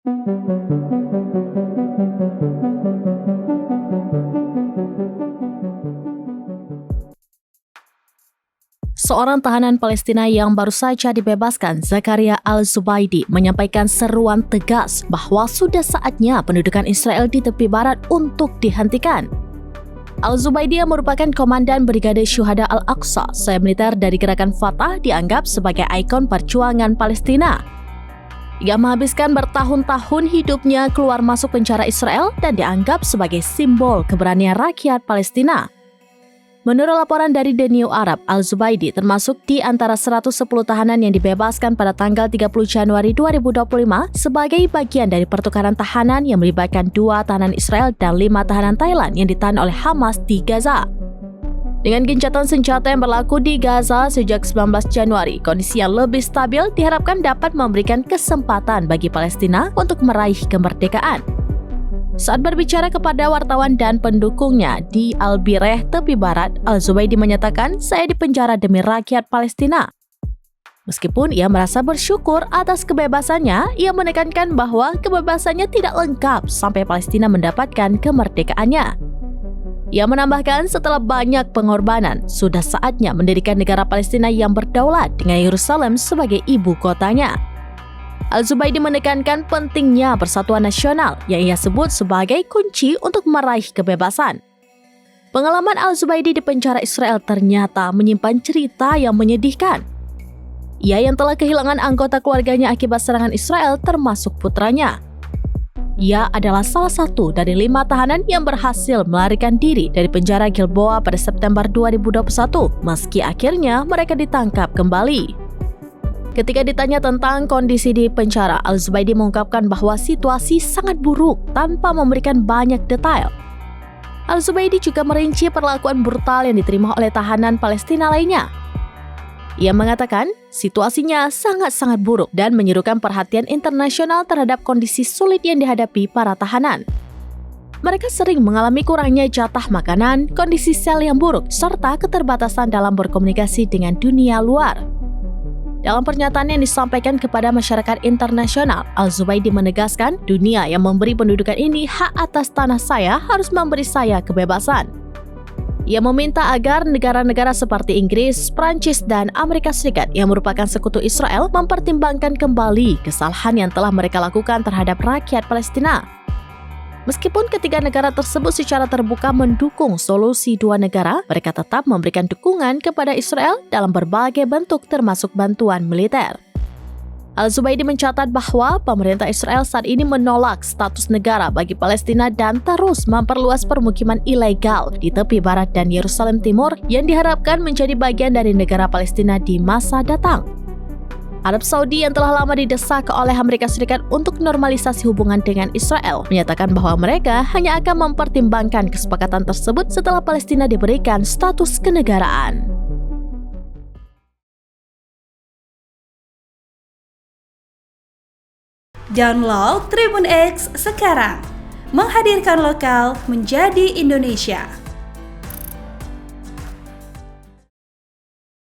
Seorang tahanan Palestina yang baru saja dibebaskan, Zakaria Al-Zubaidi, menyampaikan seruan tegas bahwa sudah saatnya pendudukan Israel di tepi barat untuk dihentikan. Al-Zubaidi yang merupakan komandan Brigade Syuhada Al-Aqsa, sayap militer dari gerakan Fatah, dianggap sebagai ikon perjuangan Palestina. Ia menghabiskan bertahun-tahun hidupnya keluar masuk penjara Israel dan dianggap sebagai simbol keberanian rakyat Palestina. Menurut laporan dari The New Arab, Al-Zubaidi termasuk di antara 110 tahanan yang dibebaskan pada tanggal 30 Januari 2025 sebagai bagian dari pertukaran tahanan yang melibatkan 2 tahanan Israel dan 5 tahanan Thailand yang ditahan oleh Hamas di Gaza. Dengan gencatan senjata yang berlaku di Gaza sejak 19 Januari, kondisi yang lebih stabil diharapkan dapat memberikan kesempatan bagi Palestina untuk meraih kemerdekaan. Saat berbicara kepada wartawan dan pendukungnya di Al-Bireh, tepi barat, Al-Zubaidi menyatakan, "Saya dipenjara demi rakyat Palestina." Meskipun ia merasa bersyukur atas kebebasannya, ia menekankan bahwa kebebasannya tidak lengkap sampai Palestina mendapatkan kemerdekaannya. Ia menambahkan, setelah banyak pengorbanan, sudah saatnya mendirikan negara Palestina yang berdaulat dengan Yerusalem sebagai ibu kotanya. Al-Zubaidi menekankan pentingnya persatuan nasional yang ia sebut sebagai kunci untuk meraih kebebasan. Pengalaman Al-Zubaidi di penjara Israel ternyata menyimpan cerita yang menyedihkan. Ia yang telah kehilangan anggota keluarganya akibat serangan Israel termasuk putranya. Ia adalah salah satu dari 5 tahanan yang berhasil melarikan diri dari penjara Gilboa pada September 2021, meski akhirnya mereka ditangkap kembali. Ketika ditanya tentang kondisi di penjara, Al-Zubaidi mengungkapkan bahwa situasi sangat buruk tanpa memberikan banyak detail. Al-Zubaidi juga merinci perlakuan brutal yang diterima oleh tahanan Palestina lainnya. Ia mengatakan, situasinya sangat-sangat buruk dan menyerukan perhatian internasional terhadap kondisi sulit yang dihadapi para tahanan. Mereka sering mengalami kurangnya jatah makanan, kondisi sel yang buruk, serta keterbatasan dalam berkomunikasi dengan dunia luar. Dalam pernyataan yang disampaikan kepada masyarakat internasional, Al-Zubaidi menegaskan, dunia yang memberi pendudukan ini hak atas tanah saya harus memberi saya kebebasan. Ia meminta agar negara-negara seperti Inggris, Prancis, dan Amerika Serikat yang merupakan sekutu Israel mempertimbangkan kembali kesalahan yang telah mereka lakukan terhadap rakyat Palestina. Meskipun ketiga negara tersebut secara terbuka mendukung solusi 2 negara, mereka tetap memberikan dukungan kepada Israel dalam berbagai bentuk termasuk bantuan militer. Al-Zubaidi mencatat bahwa pemerintah Israel saat ini menolak status negara bagi Palestina dan terus memperluas permukiman ilegal di tepi barat dan Yerusalem Timur yang diharapkan menjadi bagian dari negara Palestina di masa datang. Arab Saudi yang telah lama didesak oleh Amerika Serikat untuk normalisasi hubungan dengan Israel menyatakan bahwa mereka hanya akan mempertimbangkan kesepakatan tersebut setelah Palestina diberikan status kenegaraan. Download Tribun X sekarang, menghadirkan lokal menjadi Indonesia.